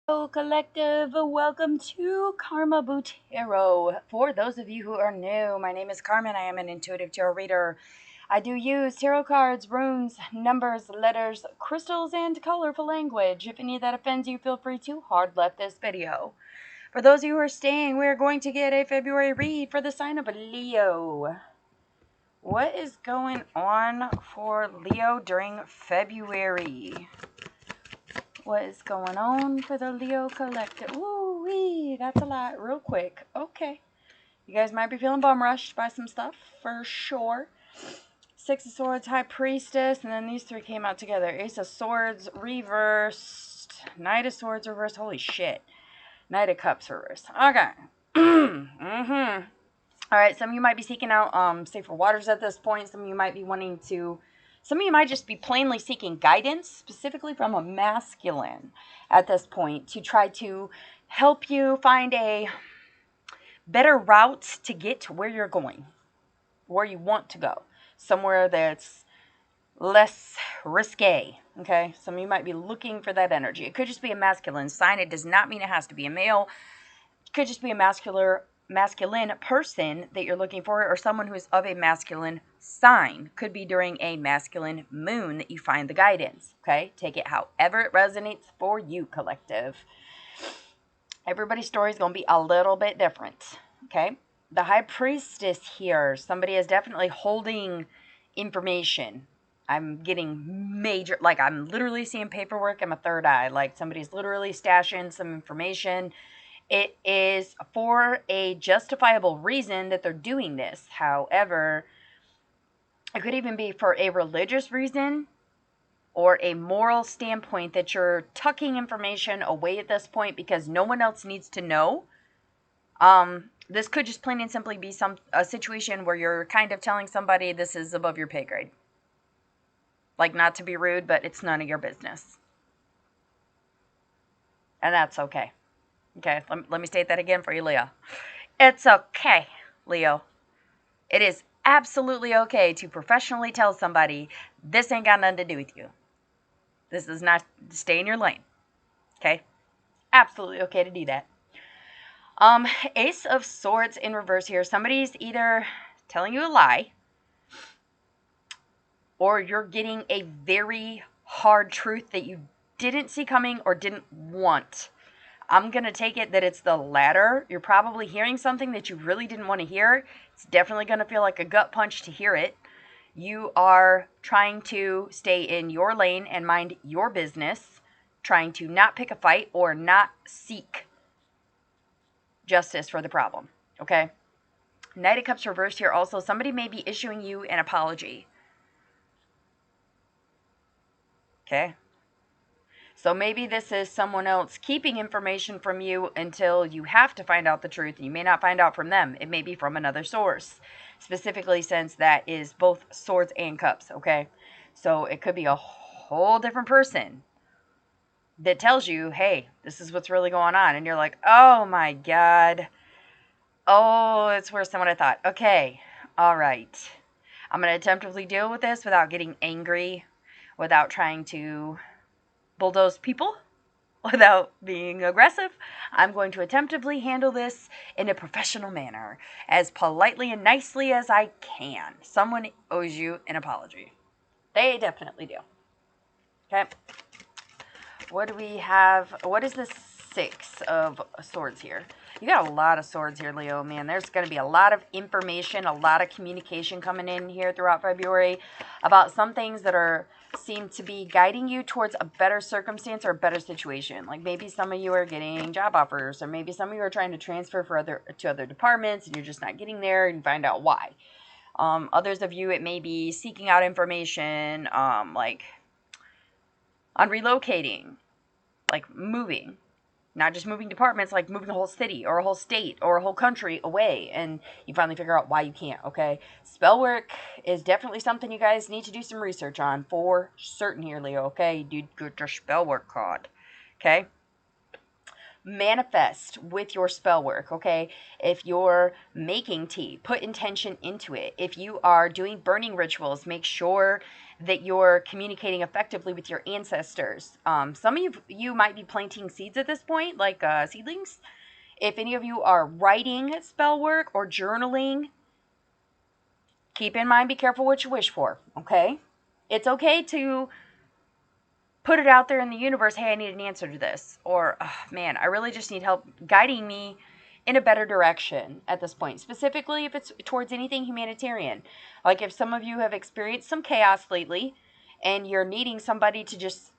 Hello, collective. Welcome to Carmaboo Tarot. For those of you who are new, my name is Carmen. I am an intuitive tarot reader. I do use tarot cards, runes, numbers, letters, crystals, and colorful language. If any of that offends you, feel free to hard left this video. For those of you who are staying, we are going to get a February read for the sign of Leo. What is going on for Leo during February? What is going on for the Leo collective? Ooh wee, that's a lot real quick. Okay. You guys might be feeling bum rushed by some stuff for sure. Six of Swords, High Priestess, and then these three came out together. Ace of Swords reversed. Knight of Swords reversed. Holy shit. Knight of Cups reversed. Okay. Alright, some of you might be seeking out safer waters at this point. Some of you might be wanting to... Some of you might just be plainly seeking guidance, specifically from a masculine at this point, to try to help you find a better route to get to where you're going, where you want to go, somewhere that's less risque, okay? Some of you might be looking for that energy. It could just be a masculine sign. It does not mean it has to be a male. It could just be a masculine person that you're looking for, or someone who is of a masculine sign. Could be during a masculine moon that you find the guidance. Okay, take it however it resonates for you, collective. Everybody's story is going to be a little bit different. Okay, the High Priestess here, somebody is definitely holding information. I'm getting major, like I'm literally seeing paperwork in my third eye, like somebody's literally stashing some information. It is for a justifiable reason that they're doing this. However, it could even be for a religious reason or a moral standpoint that you're tucking information away at this point because no one else needs to know. This could just plain and simply be a situation where you're kind of telling somebody this is above your pay grade. Like, not to be rude, but it's none of your business. And that's okay. Okay, let me state that again for you, Leo. It's okay, Leo. It is absolutely okay to professionally tell somebody, this ain't got nothing to do with you. This is not, stay in your lane. Okay? Absolutely okay to do that. Ace of Swords in reverse here. Somebody's either telling you a lie, or you're getting a very hard truth that you didn't see coming or didn't want. I'm going to take it that it's the latter. You're probably hearing something that you really didn't want to hear. It's definitely going to feel like a gut punch to hear it. You are trying to stay in your lane and mind your business, trying to not pick a fight or not seek justice for the problem, okay? Knight of Cups reversed here also. Somebody may be issuing you an apology, okay? So maybe this is someone else keeping information from you until you have to find out the truth. You may not find out from them. It may be from another source, specifically since that is both swords and cups, okay? So it could be a whole different person that tells you, hey, this is what's really going on. And you're like, oh my God. Oh, it's worse than what I thought. Okay, all right. I'm going to tentatively deal with this without getting angry, without trying to bulldoze people, without being aggressive. I'm going to attemptively handle this in a professional manner, as politely and nicely as I can. Someone owes you an apology. They definitely do. Okay. What do we have? What is the Six of Swords here? You got a lot of swords here, Leo, man. There's going to be a lot of information, a lot of communication coming in here throughout February about some things that seem to be guiding you towards a better circumstance or a better situation. Like maybe some of you are getting job offers, or maybe some of you are trying to transfer to other departments and you're just not getting there and find out why. Others of you, it may be seeking out information, like on relocating, like moving. Not just moving departments, like moving a whole city or a whole state or a whole country away, and you finally figure out why you can't, okay? Spell work is definitely something you guys need to do some research on for certain here, Leo, okay? You get your spell work card, okay? Manifest with your spell work, okay? If you're making tea, put intention into it. If you are doing burning rituals, make sure that you're communicating effectively with your ancestors. Some of you might be planting seeds at this point, like seedlings. If any of you are writing spell work or journaling, keep in mind, be careful what you wish for, okay? It's okay to put it out there in the universe, hey, I need an answer to this. Or, oh, man, I really just need help guiding me in a better direction at this point. Specifically, if it's towards anything humanitarian. Like if some of you have experienced some chaos lately and you're needing somebody to just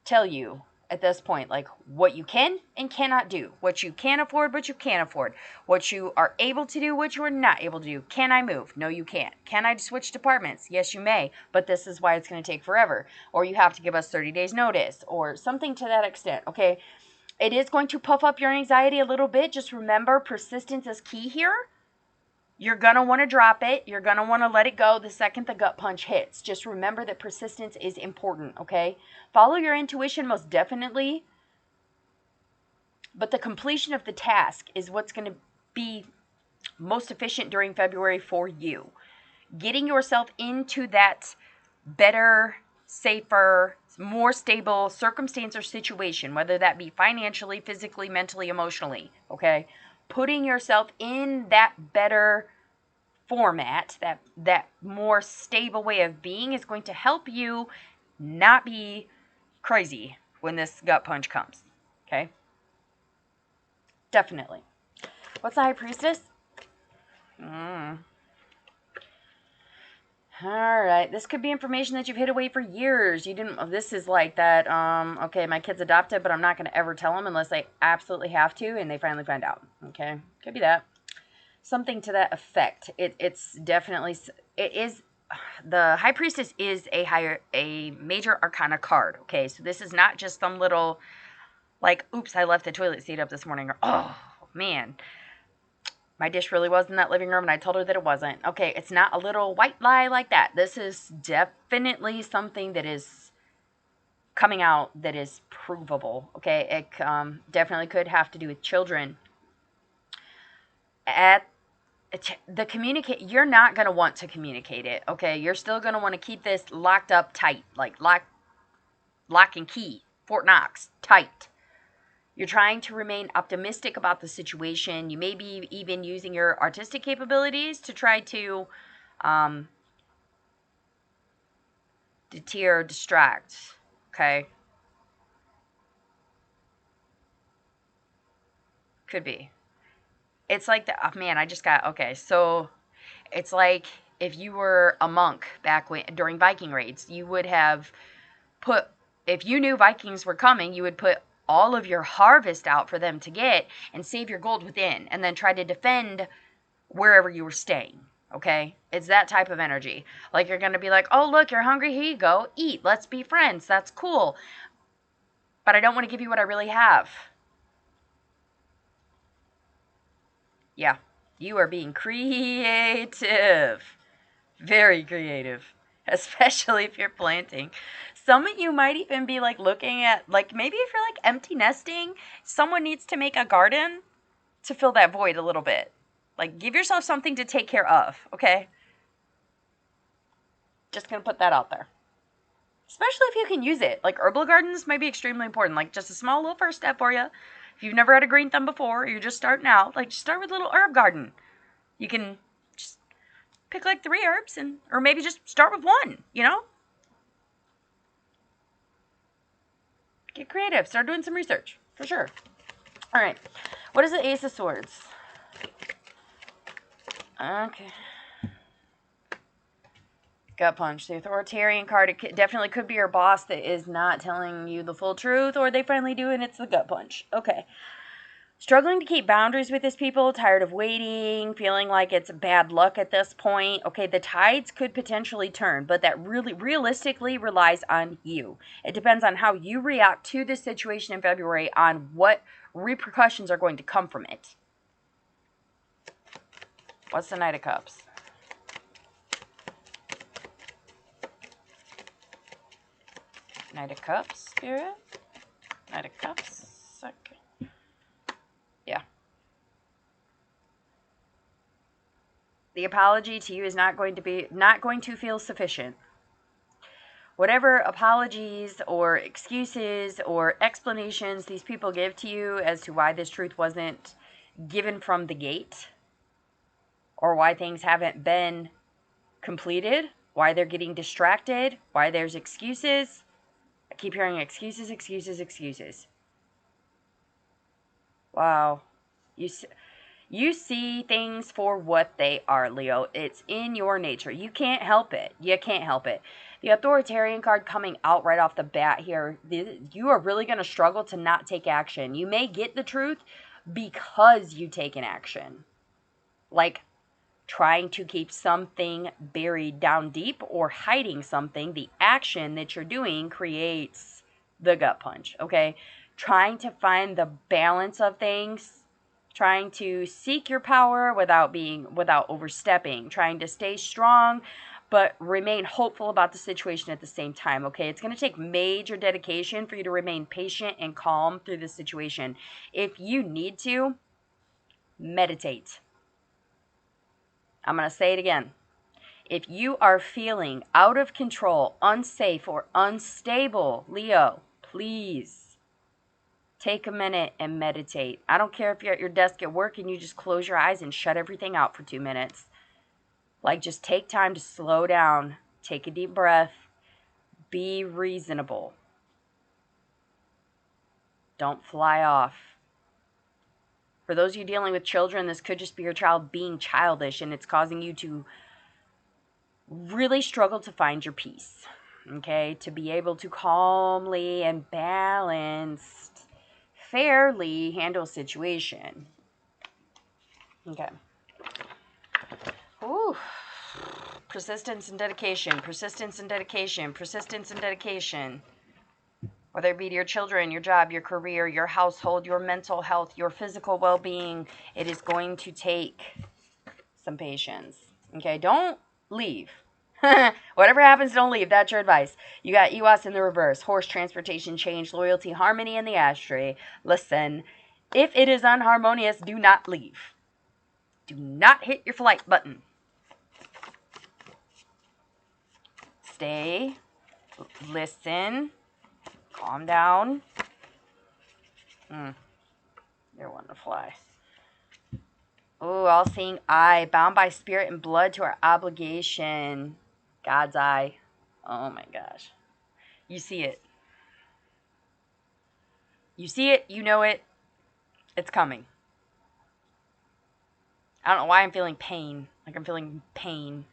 tell you at this point, like what you can and cannot do, what you can afford, what you can't afford, what you are able to do, what you are not able to do. Can I move? No, you can't. Can I switch departments? Yes, you may, but this is why it's going to take forever. Or you have to give us 30 days notice or something to that extent. Okay. It is going to puff up your anxiety a little bit. Just remember, persistence is key here. You're going to want to drop it. You're going to want to let it go the second the gut punch hits. Just remember that persistence is important, okay? Follow your intuition most definitely. But the completion of the task is what's going to be most efficient during February for you. Getting yourself into that better, safer, more stable circumstance or situation, whether that be financially, physically, mentally, emotionally, okay? Putting yourself in that better format, that more stable way of being is going to help you not be crazy when this gut punch comes, okay? Definitely. What's the High Priestess? All right, this could be information that you've hid away for years. You didn't. This is like that. Okay, my kid's adopted, but I'm not going to ever tell them unless they absolutely have to, and they finally find out. Okay, could be that. Something to that effect. It's definitely. It is. The High Priestess is a major arcana card. Okay, so this is not just some little, like, oops, I left the toilet seat up this morning, or oh man, my dish really was in that living room and I told her that it wasn't. Okay, it's not a little white lie like that. This is definitely something that is coming out that is provable. Okay, it definitely could have to do with children. At the communicate, you're not going to want to communicate it. Okay, you're still going to want to keep this locked up tight, like lock and key, Fort Knox, tight. You're trying to remain optimistic about the situation. You may be even using your artistic capabilities to try to deter, distract. Okay? Could be. It's like the, oh man, I just got, okay, so it's like if you were a monk back when, during Viking raids, you would have put, if you knew Vikings were coming, you would put all of your harvest out for them to get and save your gold within and then try to defend wherever you were staying. Okay? It's that type of energy. Like you're going to be like, oh, look, you're hungry. Here you go. Eat. Let's be friends. That's cool. But I don't want to give you what I really have. Yeah. You are being creative. Very creative. Especially if you're planting. Some of you might even be like looking at, like maybe if you're like empty nesting, someone needs to make a garden to fill that void a little bit. Like give yourself something to take care of, okay? Just gonna put that out there. Especially if you can use it. Like herbal gardens might be extremely important. Like just a small little first step for you. If you've never had a green thumb before, or you're just starting out, like just start with a little herb garden. You can just pick like 3 herbs and or maybe just start with 1, you know? Get creative. Start doing some research. For sure. Alright. What is the Ace of Swords? Okay. Gut punch. The authoritarian card, it definitely could be your boss that is not telling you the full truth, or they finally do and it's the gut punch. Okay. Struggling to keep boundaries with these people, tired of waiting, feeling like it's bad luck at this point. Okay, the tides could potentially turn, but that really realistically relies on you. It depends on how you react to this situation in February, on what repercussions are going to come from it. What's the Knight of Cups? Knight of Cups, Spirit. Knight of Cups. Okay. Yeah. The apology to you is not going to feel sufficient. whatever apologies or excuses or explanations these people give to you as to why this truth wasn't given from the gate, or why things haven't been completed, why they're getting distracted, why there's excuses. I keep hearing excuses, excuses, excuses. Wow. You see things for what they are, Leo. It's in your nature. You can't help it. You can't help it. The authoritarian card coming out right off the bat here, you are really going to struggle to not take action. You may get the truth because you take an action. Like trying to keep something buried down deep or hiding something. The action that you're doing creates the gut punch, okay? Trying to find the balance of things, trying to seek your power without overstepping, trying to stay strong but remain hopeful about the situation at the same time, okay? It's going to take major dedication for you to remain patient and calm through the situation. If you need to, meditate. I'm going to say it again. If you are feeling out of control, unsafe, or unstable, Leo, please take a minute and meditate. I don't care if you're at your desk at work and you just close your eyes and shut everything out for 2 minutes. Like, just take time to slow down, take a deep breath, be reasonable. Don't fly off. For those of you dealing with children, this could just be your child being childish and it's causing you to really struggle to find your peace, okay? To be able to calmly and balanced, fairly handle a situation. Okay. Ooh. Persistence and dedication, persistence and dedication, persistence and dedication. Whether it be to your children, your job, your career, your household, your mental health, your physical well-being, it is going to take some patience. Okay, don't leave. Whatever happens, don't leave. That's your advice. You got EWAS in the reverse. Horse, transportation, change, loyalty, harmony in the ashtray. Listen, if it is unharmonious, do not leave. Do not hit your flight button. Stay. Listen. Calm down. You're one to fly. Oh, all-seeing eye. Bound by spirit and blood to our obligation. God's eye. Oh my gosh. You see it. You see it. You know it. It's coming. I don't know why I'm feeling pain. Like I'm feeling pain.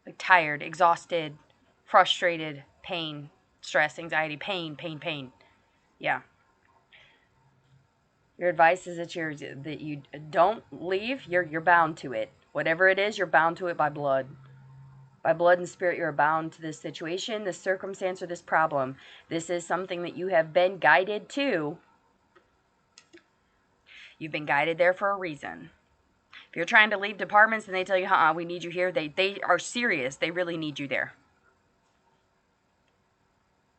Like tired, exhausted, frustrated, pain, stress, anxiety, pain, pain, pain. Yeah. Your advice is that you don't leave. You're bound to it. Whatever it is, you're bound to it by blood. By blood and spirit, you're bound to this situation, this circumstance, or this problem. This is something that you have been guided to. You've been guided there for a reason. If you're trying to leave departments and they tell you, we need you here, they are serious. They really need you there.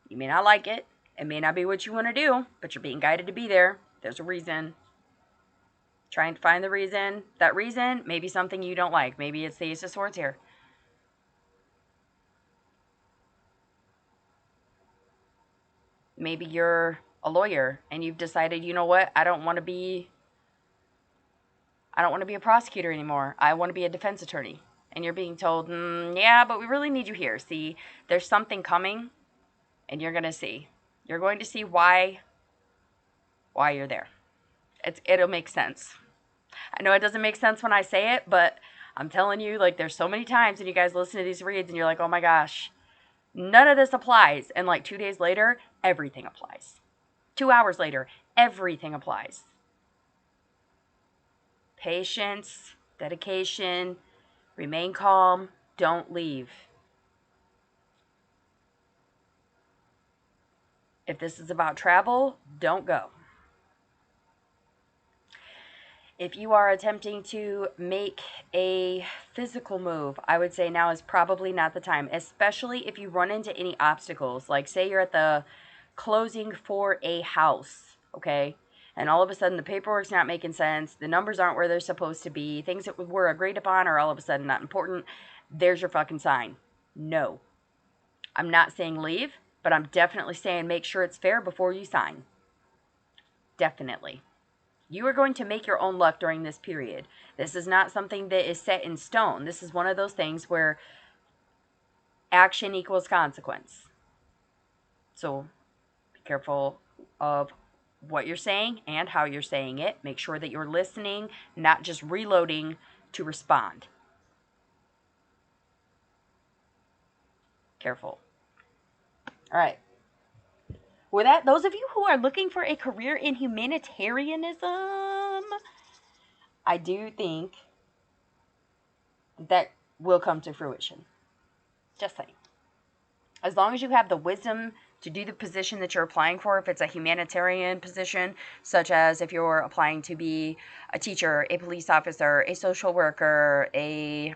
You may not like it. It may not be what you want to do, but you're being guided to be there. There's a reason. Trying to find the reason. That reason may be something you don't like. Maybe it's the Ace of Swords here. Maybe you're a lawyer and you've decided, you know what, I don't want to be a prosecutor anymore. I want to be a defense attorney. And you're being told, yeah, but we really need you here. See, there's something coming, and you're going to see. You're going to see why you're there. It'll make sense. I know it doesn't make sense when I say it, but I'm telling you, like, there's so many times and you guys listen to these reads and you're like, oh my gosh, none of this applies. And like 2 days later, everything applies. 2 hours later, everything applies. Patience, dedication, remain calm, don't leave. If this is about travel, don't go. If you are attempting to make a physical move, I would say now is probably not the time, especially if you run into any obstacles. Like say you're at the closing for a house, okay? And all of a sudden the paperwork's not making sense, the numbers aren't where they're supposed to be, things that were agreed upon are all of a sudden not important. There's your fucking sign. No. I'm not saying leave, but I'm definitely saying make sure it's fair before you sign. Definitely. You are going to make your own luck during this period. This is not something that is set in stone. This is one of those things where action equals consequence. So be careful of what you're saying and how you're saying it. Make sure that you're listening, not just reloading to respond. Careful. All right. With that, those of you who are looking for a career in humanitarianism, I do think that will come to fruition. Just saying. As long as you have the wisdom to do the position that you're applying for, if it's a humanitarian position, such as if you're applying to be a teacher, a police officer, a social worker, a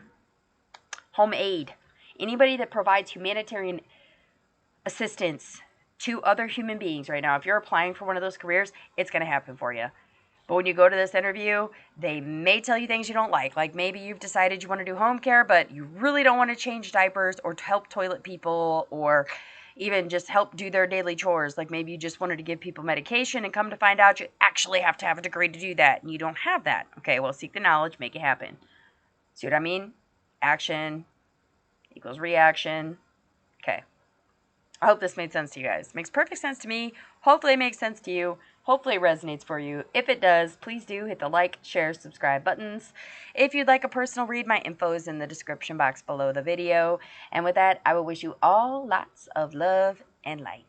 home aide, anybody that provides humanitarian assistance to other human beings right now, if you're applying for one of those careers, it's going to happen for you. But when you go to this interview, they may tell you things you don't like. Like maybe you've decided you want to do home care, but you really don't want to change diapers or help toilet people or even just help do their daily chores. Like maybe you just wanted to give people medication and come to find out you actually have to have a degree to do that. And you don't have that. Okay, well, seek the knowledge, make it happen. See what I mean? Action equals reaction. Okay. I hope this made sense to you guys. Makes perfect sense to me. Hopefully it makes sense to you. Hopefully it resonates for you. If it does, please do hit the like, share, subscribe buttons. If you'd like a personal read, my info is in the description box below the video. And with that, I will wish you all lots of love and light.